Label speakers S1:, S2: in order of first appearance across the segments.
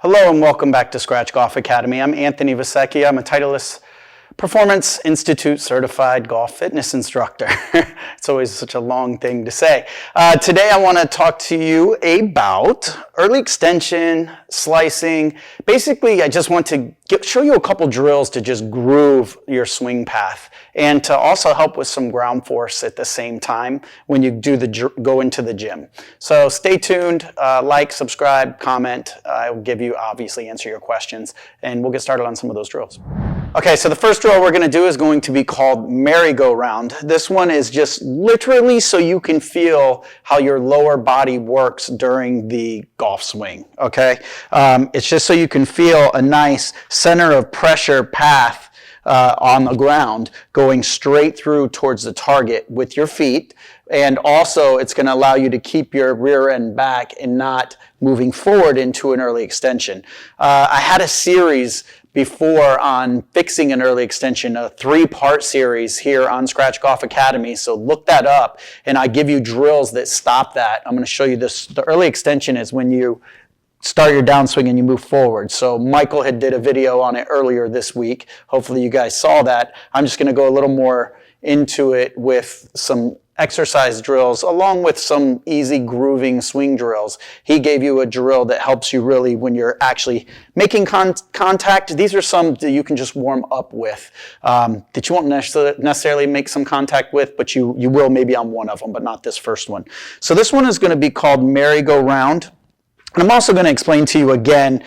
S1: Hello and welcome back to Scratch Golf Academy. I'm Anthony Vessecchia. I'm a Titleist Performance Institute certified golf fitness instructor. It's always such a long thing to say. Today I want to talk to you about early extension, slicing. Basically, I just want to show you a couple drills to just groove your swing path and to also help with some ground force at the same time when you go into the gym. So stay tuned, like, subscribe, comment. I will obviously answer your questions, and we'll get started on some of those drills. Okay, so the first drill we're going to do is going to be called merry-go-round. This one is just literally so you can feel how your lower body works during the golf swing, okay? It's just so you can feel a nice center of pressure path on the ground going straight through towards the target with your feet. And also it's going to allow you to keep your rear end back and not moving forward into an early extension. I had a series before on fixing an early extension, a 3-part series here on Scratch Golf Academy. So look that up and I give you drills that stop that. I'm going to show you this. The early extension is when you start your downswing and you move forward. So Michael had did a video on it earlier this week. Hopefully you guys saw that. I'm just going to go a little more into it with some exercise drills along with some easy grooving swing drills. He gave you a drill that helps you really when you're actually making contact. These are some that you can just warm up with that you won't necessarily make some contact with, but you will maybe on one of them, but not this first one. So this one is going to be called merry-go-round. And I'm also going to explain to you again,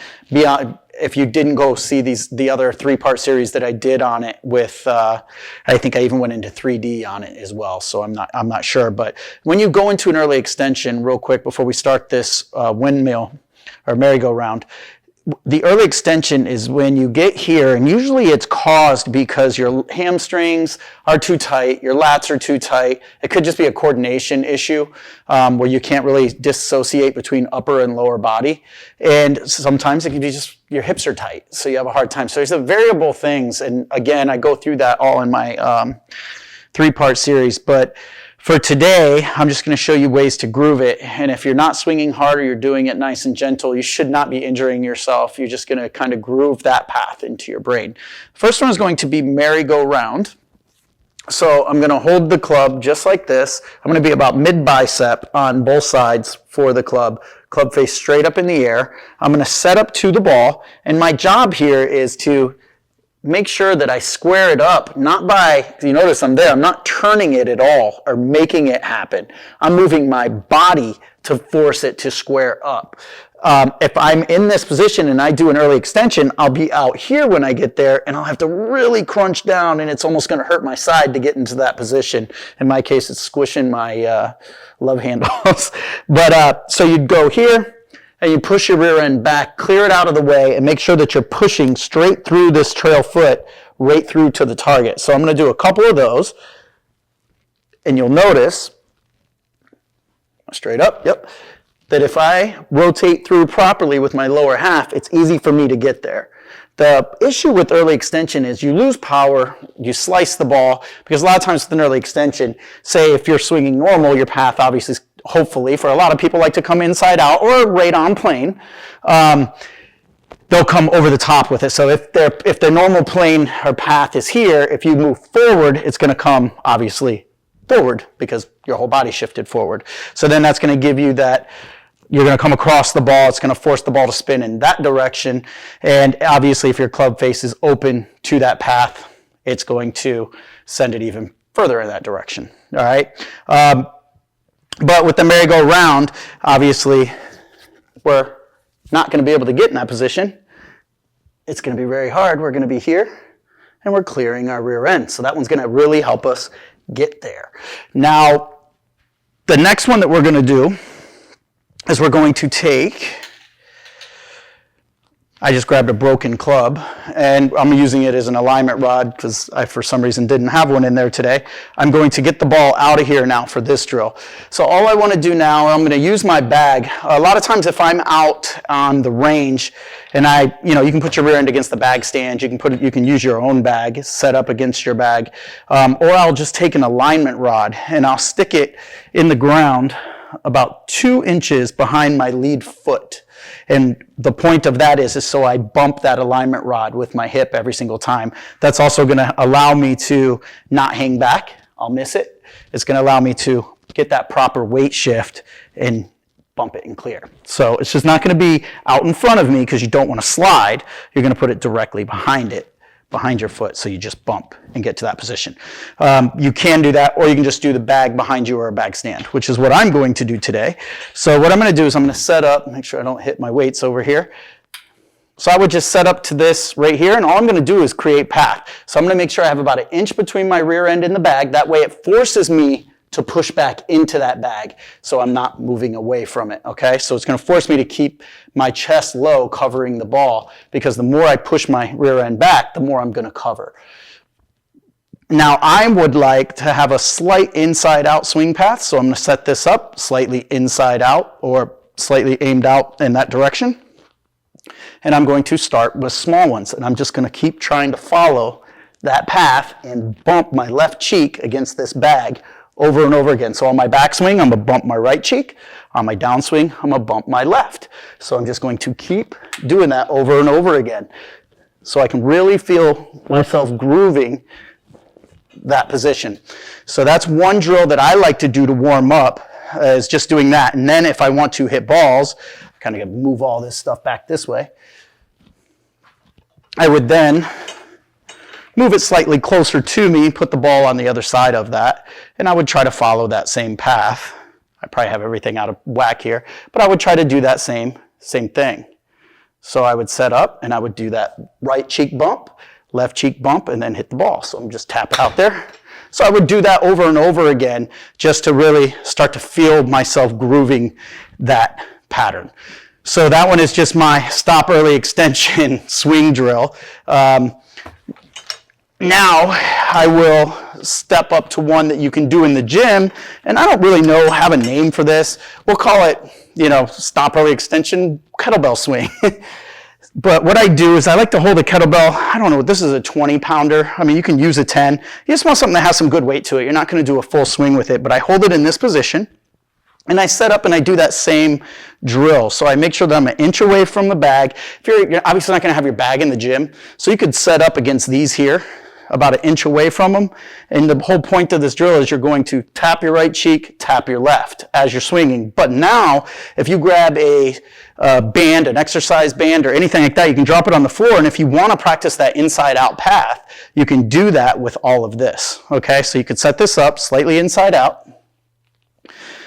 S1: if you didn't go see the other 3-part series that I did on it with, I think I even went into 3D on it as well, so I'm not sure. But when you go into an early extension, real quick, before we start this windmill or merry-go-round, the early extension is when you get here, and usually it's caused because your hamstrings are too tight, your lats are too tight. It could just be a coordination issue where you can't really dissociate between upper and lower body. And sometimes it can be just your hips are tight, so you have a hard time. So there's variable things, and again, I go through that all in my 3-part series. But for today, I'm just going to show you ways to groove it. And if you're not swinging hard or you're doing it nice and gentle, you should not be injuring yourself. You're just going to kind of groove that path into your brain. First one is going to be merry-go-round. So I'm going to hold the club just like this. I'm going to be about mid-bicep on both sides for the club. Club face straight up in the air. I'm going to set up to the ball. And my job here is to make sure that I square it up, not by, you notice I'm there, I'm not turning it at all or making it happen. I'm moving my body to force it to square up. If I'm in this position and I do an early extension, I'll be out here when I get there and I'll have to really crunch down and it's almost going to hurt my side to get into that position. In my case, it's squishing my love handles. But so you'd go here, and you push your rear end back, clear it out of the way, and make sure that you're pushing straight through this trail foot, right through to the target. So I'm going to do a couple of those, and you'll notice, straight up, yep, that if I rotate through properly with my lower half, it's easy for me to get there. The issue with early extension is you lose power, you slice the ball, because a lot of times with an early extension, say if you're swinging normal, your path obviously is hopefully, for a lot of people like to come inside out or right on plane, they'll come over the top with it. So if their normal plane or path is here, if you move forward, it's going to come obviously forward because your whole body shifted forward. So then that's going to give you that, you're going to come across the ball, it's going to force the ball to spin in that direction. And obviously if your club face is open to that path, it's going to send it even further in that direction. All right. But with the merry-go-round, obviously, we're not going to be able to get in that position. It's going to be very hard. We're going to be here, and we're clearing our rear end. So that one's going to really help us get there. Now, the next one that we're going to do is we're going to take, I just grabbed a broken club, and I'm using it as an alignment rod because I, for some reason, didn't have one in there today. I'm going to get the ball out of here now for this drill. So all I want to do now, I'm going to use my bag. A lot of times if I'm out on the range, and you can put your rear end against the bag stand, you can use your own bag, set up against your bag, or I'll just take an alignment rod and I'll stick it in the ground about 2 inches behind my lead foot. And the point of that is so I bump that alignment rod with my hip every single time. That's also going to allow me to not hang back. I'll miss it. It's going to allow me to get that proper weight shift and bump it and clear. So it's just not going to be out in front of me because you don't want to slide. You're going to put it directly behind it, behind your foot, so you just bump and get to that position. You can do that, or you can just do the bag behind you or a bag stand, which is what I'm going to do today. So what I'm going to do is I'm going to set up, make sure I don't hit my weights over here. So I would just set up to this right here, and all I'm going to do is create path. So I'm going to make sure I have about an inch between my rear end and the bag. That way it forces me to push back into that bag so I'm not moving away from it, okay? So it's going to force me to keep my chest low covering the ball, because the more I push my rear end back, the more I'm going to cover. Now I would like to have a slight inside out swing path, so I'm going to set this up slightly inside out or slightly aimed out in that direction. And I'm going to start with small ones, and I'm just going to keep trying to follow that path and bump my left cheek against this bag over and over again. So on my backswing, I'm going to bump my right cheek. On my downswing, I'm going to bump my left. So I'm just going to keep doing that over and over again so I can really feel myself grooving that position. So that's one drill that I like to do to warm up, is just doing that. And then if I want to hit balls, kind of move all this stuff back this way, I would then move it slightly closer to me, put the ball on the other side of that, and I would try to follow that same path. I probably have everything out of whack here, but I would try to do that same thing. So I would set up and I would do that right cheek bump, left cheek bump, and then hit the ball. So I'm just tapping out there. So I would do that over and over again just to really start to feel myself grooving that pattern. So that one is just my stop early extension swing drill. Now I will step up to one that you can do in the gym, and I don't really have a name for this. We'll call it, stop early extension kettlebell swing. But what I do is I like to hold a kettlebell. I don't know, this is a 20 pounder. I mean, you can use a 10. You just want something that has some good weight to it. You're not going to do a full swing with it, but I hold it in this position. And I set up and I do that same drill. So I make sure that I'm an inch away from the bag. You're obviously not going to have your bag in the gym, so you could set up against these here, about an inch away from them. And the whole point of this drill is you're going to tap your right cheek, tap your left as you're swinging. But now, if you grab a band, an exercise band or anything like that, you can drop it on the floor. And if you want to practice that inside out path, you can do that with all of this. Okay, so you could set this up slightly inside out.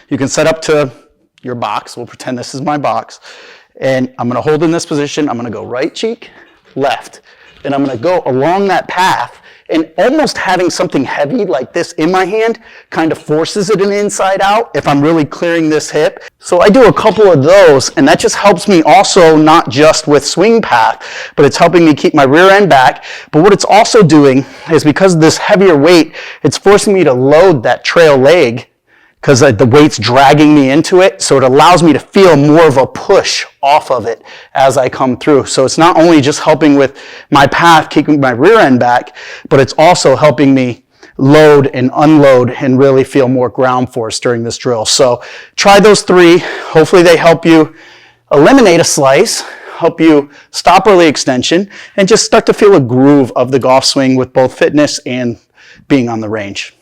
S1: You can set up to your box. We'll pretend this is my box. And I'm going to hold in this position. I'm going to go right cheek, left. And I'm going to go along that path, and almost having something heavy like this in my hand kind of forces it inside out if I'm really clearing this hip. So I do a couple of those, and that just helps me also not just with swing path, but it's helping me keep my rear end back. But what it's also doing is, because of this heavier weight, it's forcing me to load that trail leg, because the weight's dragging me into it, so it allows me to feel more of a push off of it as I come through. So it's not only just helping with my path, keeping my rear end back, but it's also helping me load and unload and really feel more ground force during this drill. So try those three. Hopefully they help you eliminate a slice, help you stop early extension, and just start to feel a groove of the golf swing with both fitness and being on the range.